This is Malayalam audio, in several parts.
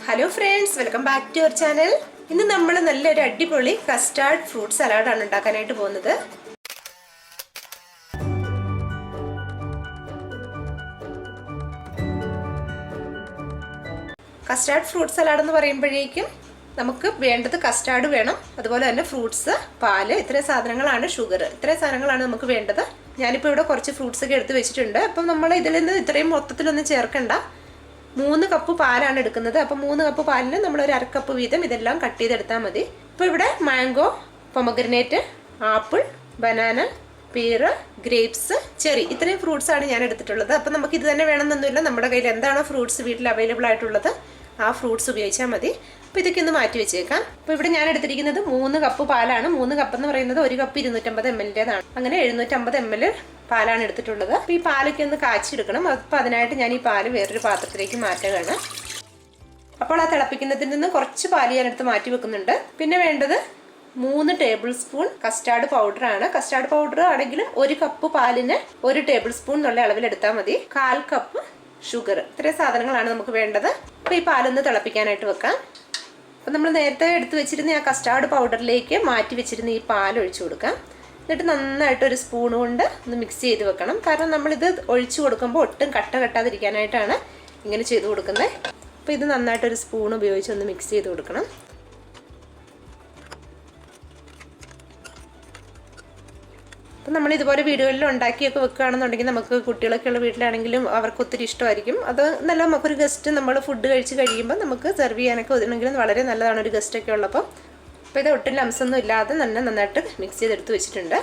Hello friends, welcome back to our channel. ഇന്ന് നമ്മൾ നല്ലൊരു അടിപൊളി കസ്റ്റാർഡ് ഫ്രൂട്ട് സലാഡ് ആണ് ഉണ്ടാക്കാനായിട്ട് പോകുന്നത്. കസ്റ്റാർഡ് ഫ്രൂട്ട് സലാഡ് എന്ന് പറയുമ്പോഴേക്കും നമുക്ക് വേണ്ടത് കസ്റ്റാർഡ് വേണം, അതുപോലെ തന്നെ ഫ്രൂട്ട്സ്, പാല്, ഇത്രയും സാധനങ്ങളാണ്, ഷുഗർ, ഇത്രയും സാധനങ്ങളാണ് നമുക്ക് വേണ്ടത്. ഞാനിപ്പോൾ ഇവിടെ കുറച്ച് ഫ്രൂട്ട്സ് ഒക്കെ എടുത്ത് വെച്ചിട്ടുണ്ട്. അപ്പം നമ്മൾ ഇതിൽ നിന്ന് ഇത്രയും മൊത്തത്തിലൊന്നും ചേർക്കണ്ട. 3 കപ്പ് പാലാണ് എടുക്കുന്നത്. അപ്പോൾ 3 കപ്പ് പാലിന് നമ്മൾ ഒരു 1/2 കപ്പ് വീതം ഇതെല്ലാം കട്ട് ചെയ്തെടുത്താൽ മതി. ഇപ്പോൾ ഇവിടെ mango, pomegranate, apple, banana, pear, grapes, cherry, ഇത്രയും ഫ്രൂട്ട്സ് ആണ് ഞാൻ എടുത്തിട്ടുള്ളത്. അപ്പോൾ നമുക്ക് ഇത് തന്നെ വേണമെന്നൊന്നുമില്ല. നമ്മുടെ കയ്യിൽ എന്താണോ ഫ്രൂട്ട്സ് വീട്ടിൽ അവൈലബിൾ ആയിട്ടുള്ളത് ആ ഫ്രൂട്ട്സ് ഉപയോഗിച്ചാൽ മതി. അപ്പോൾ ഇതൊക്കെ ഒന്ന് മാറ്റി വെച്ചേക്കാം. അപ്പോൾ ഇവിടെ ഞാൻ എടുത്തിരിക്കുന്നത് 3 കപ്പ് പാലാണ്. 3 കപ്പ് എന്ന് പറയുന്നത് 1 കപ്പ് 250 ml-ൻ്റെതാണ്. അങ്ങനെ 750 ml പാലാണ് എടുത്തിട്ടുള്ളത്. അപ്പോൾ ഈ പാലൊക്കെ ഒന്ന് കാച്ചെടുക്കണം. അപ്പോൾ അതിനായിട്ട് ഞാൻ ഈ പാല് വേറൊരു പാത്രത്തിലേക്ക് മാറ്റുകയാണ്. അപ്പോൾ ആ തിളപ്പിക്കുന്നതിൽ നിന്ന് കുറച്ച് പാല് ഞാൻ എടുത്ത് മാറ്റി വെക്കുന്നുണ്ട്. പിന്നെ വേണ്ടത് 3 ടേബിൾ സ്പൂൺ കസ്റ്റാർഡ് പൗഡറാണ്. കസ്റ്റാർഡ് പൗഡർ ആണെങ്കിൽ 1 കപ്പ് പാലിന് 1 ടേബിൾ സ്പൂൺ എന്നുള്ള അളവിൽ എടുത്താൽ മതി. 1/4 കപ്പ് ഷുഗർ, ഇത്രയും സാധനങ്ങളാണ് നമുക്ക് വേണ്ടത്. അപ്പോൾ ഈ പാലൊന്ന് തിളപ്പിക്കാനായിട്ട് വെക്കാം. അപ്പോൾ നമ്മൾ നേരത്തെ എടുത്ത് വെച്ചിരുന്ന ആ കസ്റ്റാർഡ് പൗഡറിലേക്ക് മാറ്റി വെച്ചിരുന്ന ഈ പാൽ ഒഴിച്ചു കൊടുക്കാം. എന്നിട്ട് നന്നായിട്ട് ഒരു സ്പൂൺ കൊണ്ട് ഒന്ന് മിക്സ് ചെയ്ത് വെക്കണം. കാരണം നമ്മളിത് ഒഴിച്ചു കൊടുക്കുമ്പോൾ ഒട്ടും കട്ട കെട്ടാതിരിക്കാനായിട്ടാണ് ഇങ്ങനെ ചെയ്ത് കൊടുക്കുന്നത്. അപ്പോൾ ഇത് നന്നായിട്ടൊരു സ്പൂൺ ഉപയോഗിച്ച് ഒന്ന് മിക്സ് ചെയ്ത് കൊടുക്കണം. അപ്പം നമ്മൾ ഇതുപോലെ വീടുകളിൽ ഉണ്ടാക്കിയൊക്കെ വെക്കുകയാണെന്നുണ്ടെങ്കിൽ നമുക്ക് കുട്ടികളൊക്കെ ഉള്ള വീട്ടിലാണെങ്കിലും അവർക്ക് ഒത്തിരി ഇഷ്ടമായിരിക്കും. അത് നല്ല നമുക്കൊരു ഗസ്റ്റ് നമ്മൾ ഫുഡ് കഴിച്ച് കഴിയുമ്പോൾ നമുക്ക് സെർവ് ചെയ്യാനൊക്കെ ഒതുങ്ങെങ്കിലും വളരെ നല്ലതാണ് ഒരു ഗസ്റ്റൊക്കെ ഉള്ളപ്പോൾ. അപ്പോൾ ഇത് ഒട്ടും ലംസൊന്നും ഇല്ലാതെ തന്നെ നന്നായിട്ട് മിക്സ് ചെയ്തെടുത്ത് വെച്ചിട്ടുണ്ട്.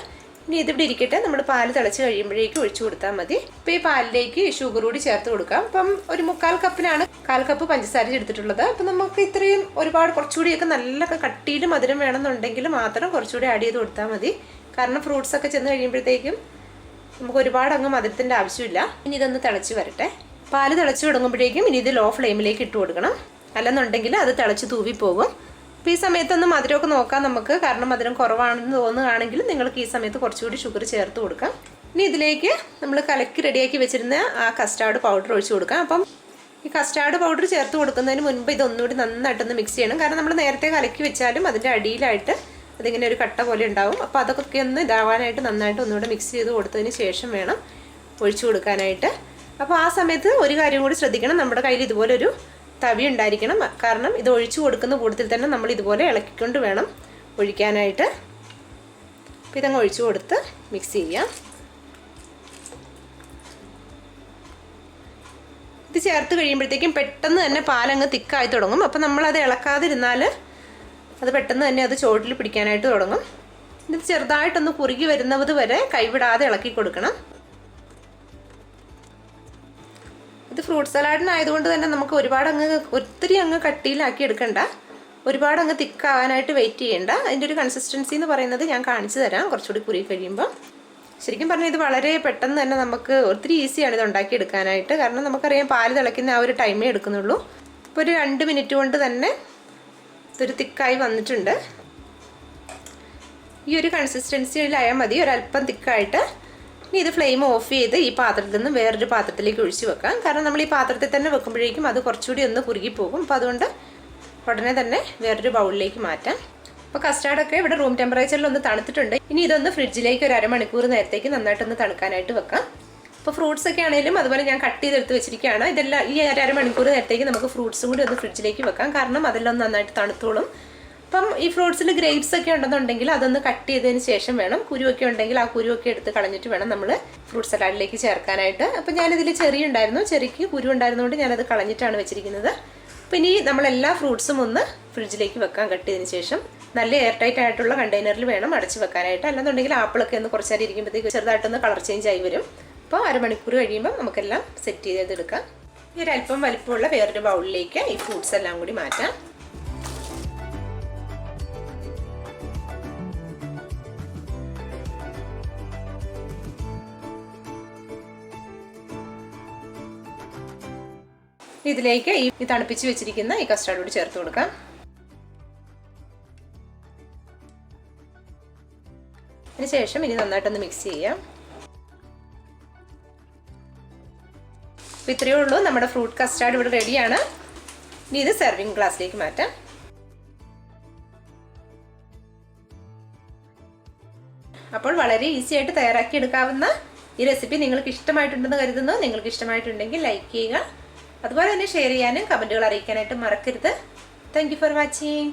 ഇനി ഇതിവിടെ ഇരിക്കട്ടെ. നമ്മൾ പാല് തിളച്ച് കഴിയുമ്പോഴേക്കും ഒഴിച്ചു കൊടുത്താൽ മതി. ഇപ്പോൾ ഈ പാലിലേക്ക് ഷുഗർ കൂടി ചേർത്ത് കൊടുക്കാം. അപ്പം ഒരു 3/4 കപ്പിനാണ് 1/4 കപ്പ് പഞ്ചസാര എടുത്തിട്ടുള്ളത്. അപ്പം നമുക്ക് ഇത്രയും ഒരുപാട് കുറച്ചുകൂടിയൊക്കെ നല്ല കട്ടിയിൽ മധുരം വേണമെന്നുണ്ടെങ്കിൽ മാത്രം കുറച്ചുകൂടി ആഡ് ചെയ്ത് കൊടുത്താൽ മതി. കാരണം ഫ്രൂട്ട്സ് ഒക്കെ ചെന്ന് കഴിയുമ്പോഴത്തേക്കും നമുക്ക് ഒരുപാട് അങ്ങ് മധുരത്തിൻ്റെ ആവശ്യമില്ല. ഇനി ഇതൊന്ന് തിളച്ച് വരട്ടെ. പാല് തിളച്ച് തുടങ്ങുമ്പോഴേക്കും ഇനി ഇത് ലോ ഫ്ലെയിമിലേക്ക് ഇട്ട് കൊടുക്കണം. അല്ലെന്നുണ്ടെങ്കിൽ അത് തിളച്ച് തൂവിപ്പോകും. അപ്പോൾ ഈ സമയത്തൊന്ന് മധുരമൊക്കെ നോക്കാം നമുക്ക്. കാരണം മധുരം കുറവാണെന്ന് തോന്നുകയാണെങ്കിൽ നിങ്ങൾക്ക് ഈ സമയത്ത് കുറച്ചുകൂടി ഷുഗർ ചേർത്ത് കൊടുക്കാം. ഇനി ഇതിലേക്ക് നമ്മൾ കലക്കി റെഡിയാക്കി വെച്ചിരുന്ന ആ കസ്റ്റാർഡ് പൗഡർ ഒഴിച്ച് കൊടുക്കാം. അപ്പം ഈ കസ്റ്റാർഡ് പൗഡർ ചേർത്ത് കൊടുക്കുന്നതിന് മുൻപ് ഇതൊന്നുകൂടി നന്നായിട്ടൊന്ന് മിക്സ് ചെയ്യണം. കാരണം നമ്മൾ നേരത്തെ കലക്കി വെച്ചാലും അതിൻ്റെ അടിയിലായിട്ട് അതിങ്ങനെ ഒരു കട്ട പോലെ ഉണ്ടാവും. അപ്പോൾ അതൊക്കെ ഒന്ന് ഇതാവാനായിട്ട് നന്നായിട്ട് ഒന്നുകൂടെ മിക്സ് ചെയ്ത് കൊടുത്തതിന് ശേഷം വേണം ഒഴിച്ചു കൊടുക്കാനായിട്ട്. അപ്പോൾ ആ സമയത്ത് ഒരു കാര്യം കൂടി ശ്രദ്ധിക്കണം. നമ്മുടെ കയ്യിൽ ഇതുപോലൊരു തവി ഉണ്ടായിരിക്കണം. കാരണം ഇത് ഒഴിച്ചു കൊടുക്കുന്ന കൂട്ടത്തിൽ തന്നെ നമ്മൾ ഇതുപോലെ ഇളക്കിക്കൊണ്ട് വേണം ഒഴിക്കാനായിട്ട്. അപ്പോൾ ഇതങ്ങ് ഒഴിച്ചു കൊടുത്ത് മിക്സ് ചെയ്യാം. ഇത് ചേർത്ത് കഴിയുമ്പോഴത്തേക്കും പെട്ടെന്ന് തന്നെ പാലങ്ങ് തിക്കായി തുടങ്ങും. അപ്പോൾ നമ്മളത് ഇളക്കാതിരുന്നാൽ അത് പെട്ടെന്ന് തന്നെ അത് ചോട്ടിൽ പിടിക്കാനായിട്ട് തുടങ്ങും. ഇത് ചെറുതായിട്ടൊന്ന് കുറുകി വരുന്നത് വരെ കൈവിടാതെ ഇളക്കി കൊടുക്കണം. ഇത് ഫ്രൂട്ട് സലാഡിനായതുകൊണ്ട് തന്നെ നമുക്ക് ഒത്തിരി അങ്ങ് കട്ടിയിലാക്കി എടുക്കണ്ട, ഒരുപാട് അങ്ങ് തിക്കാവാനായിട്ട് വെയിറ്റ് ചെയ്യേണ്ട. അതിൻ്റെ ഒരു കൺസിസ്റ്റൻസി എന്ന് പറയുന്നത് ഞാൻ കാണിച്ചു തരാം കുറച്ചുകൂടി കുറുകി കഴിയുമ്പോൾ. ശരിക്കും പറഞ്ഞാൽ ഇത് വളരെ പെട്ടെന്ന് തന്നെ നമുക്ക് ഒത്തിരി ഈസിയാണ് ഇത് ഉണ്ടാക്കിയെടുക്കാനായിട്ട്. കാരണം നമുക്കറിയാം പാല് തിളയ്ക്കുന്ന ആ ഒരു ടൈമേ എടുക്കുന്നുള്ളൂ. ഇപ്പോൾ ഒരു 2 മിനിറ്റ് കൊണ്ട് തന്നെ ഇതൊരു തിക്കായി വന്നിട്ടുണ്ട്. ഈ ഒരു കൺസിസ്റ്റൻസിയിലായാൽ മതി, ഒരല്പം തിക്കായിട്ട്. ഇനി ഇത് ഫ്ലെയിം ഓഫ് ചെയ്ത് ഈ പാത്രത്തിൽ നിന്ന് വേറൊരു പാത്രത്തിലേക്ക് ഒഴിച്ച് വെക്കാം. കാരണം നമ്മൾ ഈ പാത്രത്തിൽ തന്നെ വെക്കുമ്പോഴേക്കും അത് കുറച്ചുകൂടി ഒന്ന് കുറുകിപ്പോകും. അപ്പോൾ അതുകൊണ്ട് ഉടനെ തന്നെ വേറൊരു ബൗളിലേക്ക് മാറ്റാം. അപ്പോൾ കസ്റ്റാർഡൊക്കെ ഇവിടെ റൂം ടെമ്പറേച്ചറിൽ ഒന്ന് തണുത്തിട്ടുണ്ട്. ഇനി ഇതൊന്ന് ഫ്രിഡ്ജിലേക്ക് ഒരു 1/2 മണിക്കൂർ നേരത്തേക്ക് നന്നായിട്ടൊന്ന് തണുക്കാനായിട്ട് വെക്കാം. അപ്പോൾ ഫ്രൂട്ട്സ് ഒക്കെ ആണെങ്കിലും അതുപോലെ ഞാൻ കട്ട് ചെയ്തെടുത്ത് വെച്ചിരിക്കുകയാണ്. ഇതെല്ലാം ഈ 1/2 മണിക്കൂർ നേരത്തേക്ക് നമുക്ക് ഫ്രൂട്ട്സും കൂടി ഒന്ന് ഫ്രിഡ്ജിലേക്ക് വെക്കാം. കാരണം അതെല്ലാം നന്നായിട്ട് തണുത്തോളും. അപ്പം ഈ ഫ്രൂട്ട്സിൽ ഗ്രേപ്സ് ഒക്കെ ഉണ്ടെന്നുണ്ടെങ്കിൽ അതൊന്ന് കട്ട് ചെയ്തതിന് ശേഷം വേണം, കുരുവൊക്കെ ഉണ്ടെങ്കിൽ ആ കുരുവൊക്കെ എടുത്ത് കളഞ്ഞിട്ട് വേണം നമ്മൾ ഫ്രൂട്ട് സലാഡിലേക്ക് ചേർക്കാനായിട്ട്. അപ്പം ഞാനിതിൽ ചെറി ഉണ്ടായിരുന്നു, ചെറിക്ക് കുരു ഉണ്ടായിരുന്നുകൊണ്ട് ഞാനത് കളഞ്ഞിട്ടാണ് വെച്ചിരിക്കുന്നത്. അപ്പം ഇനി നമ്മളെല്ലാ ഫ്രൂട്ട്സും ഒന്ന് ഫ്രിഡ്ജിലേക്ക് വെക്കാം കട്ട് ചെയ്തതിന് ശേഷം. നല്ല എയർ ടൈറ്റ് ആയിട്ടുള്ള കണ്ടെയ്നറിൽ വേണം അടച്ച് വെക്കാനായിട്ട്. അല്ലെന്നുണ്ടെങ്കിൽ ആപ്പിളൊക്കെ ഒന്ന് കുറച്ച് നേരം ഇരിക്കുമ്പോഴത്തേക്ക് ചെറുതായിട്ടൊന്ന് കളർ ചേഞ്ച് ആയി വരും. അപ്പോൾ 1/2 മണിക്കൂർ കഴിയുമ്പോൾ നമുക്കെല്ലാം സെറ്റ് ചെയ്തെടുക്കാം. ഈ ഒരു അല്പം വലിപ്പമുള്ള വേറൊരു ബൗളിലേക്ക് ഈ ഫ്രൂട്ട്സ് എല്ലാം കൂടി മാറ്റാം. ഇതിലേക്ക് ഈ തണുപ്പിച്ച് വെച്ചിരിക്കുന്ന ഈ കസ്റ്റാർഡ് കൂടി ചേർത്ത് കൊടുക്കാം. അതിനുശേഷം ഇനി നന്നായിട്ടൊന്ന് മിക്സ് ചെയ്യാം. അപ്പോൾ ഇത്രയേ ഉള്ളൂ, നമ്മുടെ ഫ്രൂട്ട് കസ്റ്റാർഡ് ഇവിടെ റെഡിയാണ്. ഇനി ഇത് സെർവിങ് ഗ്ലാസ്സിലേക്ക് മാറ്റാം. അപ്പോൾ വളരെ ഈസി ആയിട്ട് തയ്യാറാക്കി എടുക്കാവുന്ന ഈ റെസിപ്പി നിങ്ങൾക്ക് ഇഷ്ടമായിട്ടുണ്ടെന്ന് കരുതുന്നു. നിങ്ങൾക്ക് ഇഷ്ടമായിട്ടുണ്ടെങ്കിൽ ലൈക്ക് ചെയ്യുക, അതുപോലെ തന്നെ ഷെയർ ചെയ്യാനും കമൻറ്റുകൾ അറിയിക്കാനായിട്ട് മറക്കരുത്. Thank you for watching.